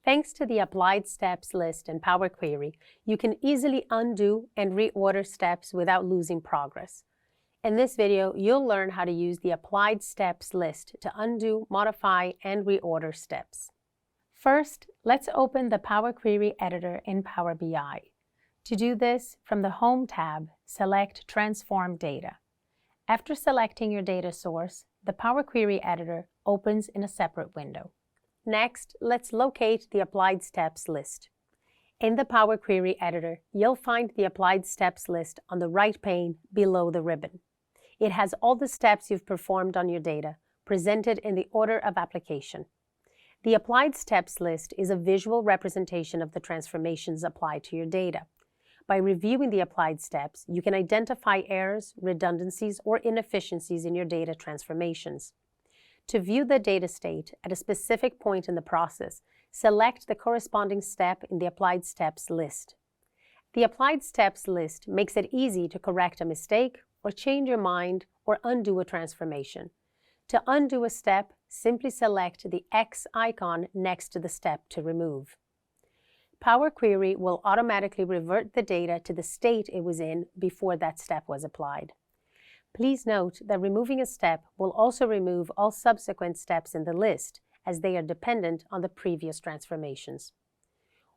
Thanks to the Applied Steps list in Power Query, you can easily undo and reorder steps without losing progress. In this video, you'll learn how to use the Applied Steps list to undo, modify, and reorder steps. First, let's open the Power Query editor in Power BI. To do this, from the Home tab, select Transform Data. After selecting your data source, the Power Query editor opens in a separate window. Next, let's locate the Applied Steps list. In the Power Query editor, you'll find the Applied Steps list on the right pane below the ribbon. It has all the steps you've performed on your data, presented in the order of application. The Applied Steps list is a visual representation of the transformations applied to your data. By reviewing the applied steps, you can identify errors, redundancies, or inefficiencies in your data transformations. To view the data state at a specific point in the process, select the corresponding step in the Applied Steps list. The Applied Steps list makes it easy to correct a mistake, or change your mind, or undo a transformation. To undo a step, simply select the X icon next to the step to remove. Power Query will automatically revert the data to the state it was in before that step was applied. Please note that removing a step will also remove all subsequent steps in the list, as they are dependent on the previous transformations.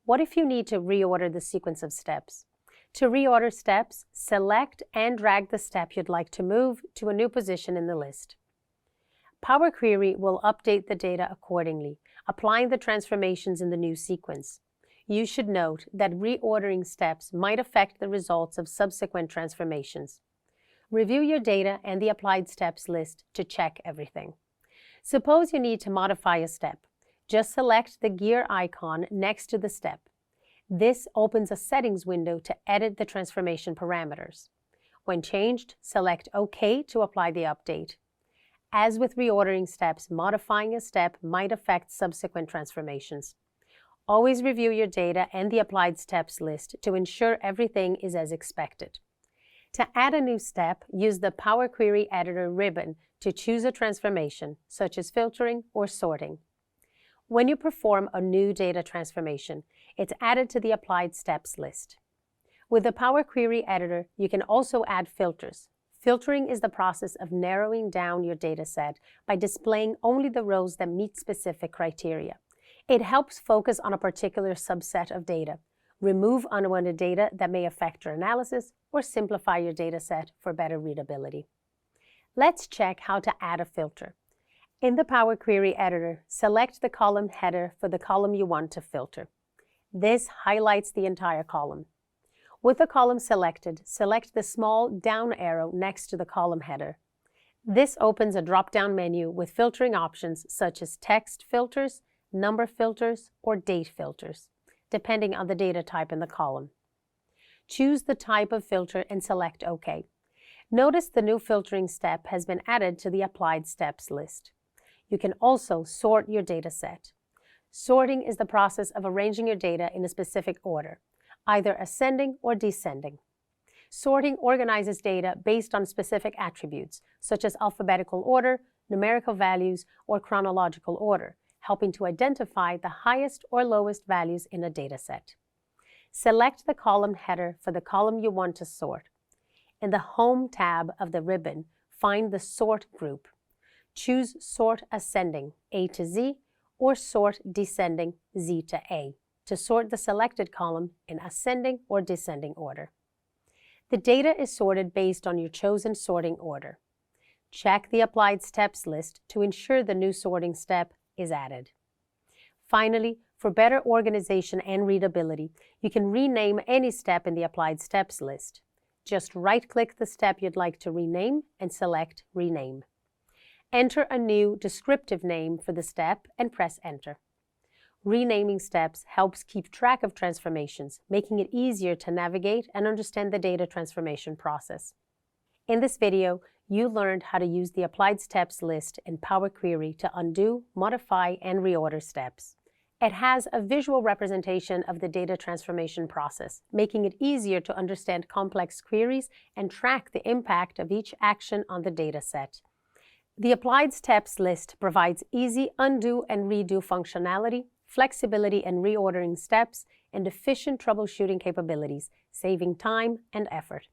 What if you need to reorder the sequence of steps? To reorder steps, select and drag the step you'd like to move to a new position in the list. Power Query will update the data accordingly, applying the transformations in the new sequence. You should note that reordering steps might affect the results of subsequent transformations. Review your data and the Applied Steps list to check everything. Suppose you need to modify a step. Just select the gear icon next to the step. This opens a settings window to edit the transformation parameters. When changed, select OK to apply the update. As with reordering steps, modifying a step might affect subsequent transformations. Always review your data and the Applied Steps list to ensure everything is as expected. To add a new step, use the Power Query Editor ribbon to choose a transformation, such as filtering or sorting. When you perform a new data transformation, it's added to the Applied Steps list. With the Power Query Editor, you can also add filters. Filtering is the process of narrowing down your data set by displaying only the rows that meet specific criteria. It helps focus on a particular subset of data, remove unwanted data that may affect your analysis, or simplify your data set for better readability. Let's check how to add a filter. In the Power Query Editor, select the column header for the column you want to filter. This highlights the entire column. With the column selected, select the small down arrow next to the column header. This opens a drop-down menu with filtering options such as text filters, number filters, or date filters, depending on the data type in the column. Choose the type of filter and select OK. Notice the new filtering step has been added to the Applied Steps list. You can also sort your data set. Sorting is the process of arranging your data in a specific order, either ascending or descending. Sorting organizes data based on specific attributes, such as alphabetical order, numerical values, or chronological order, helping to identify the highest or lowest values in a data set. Select the column header for the column you want to sort. In the Home tab of the ribbon, find the Sort group. Choose Sort Ascending, A to Z, or Sort Descending, Z to A, to sort the selected column in ascending or descending order. The data is sorted based on your chosen sorting order. Check the Applied Steps list to ensure the new sorting step is added. Finally, for better organization and readability, you can rename any step in the Applied Steps list. Just right-click the step you'd like to rename and select Rename. Enter a new descriptive name for the step and press Enter. Renaming steps helps keep track of transformations, making it easier to navigate and understand the data transformation process. In this video, you learned how to use the Applied Steps list in Power Query to undo, modify, and reorder steps. It has a visual representation of the data transformation process, making it easier to understand complex queries and track the impact of each action on the data set. The Applied Steps list provides easy undo and redo functionality, flexibility in reordering steps, and efficient troubleshooting capabilities, saving time and effort.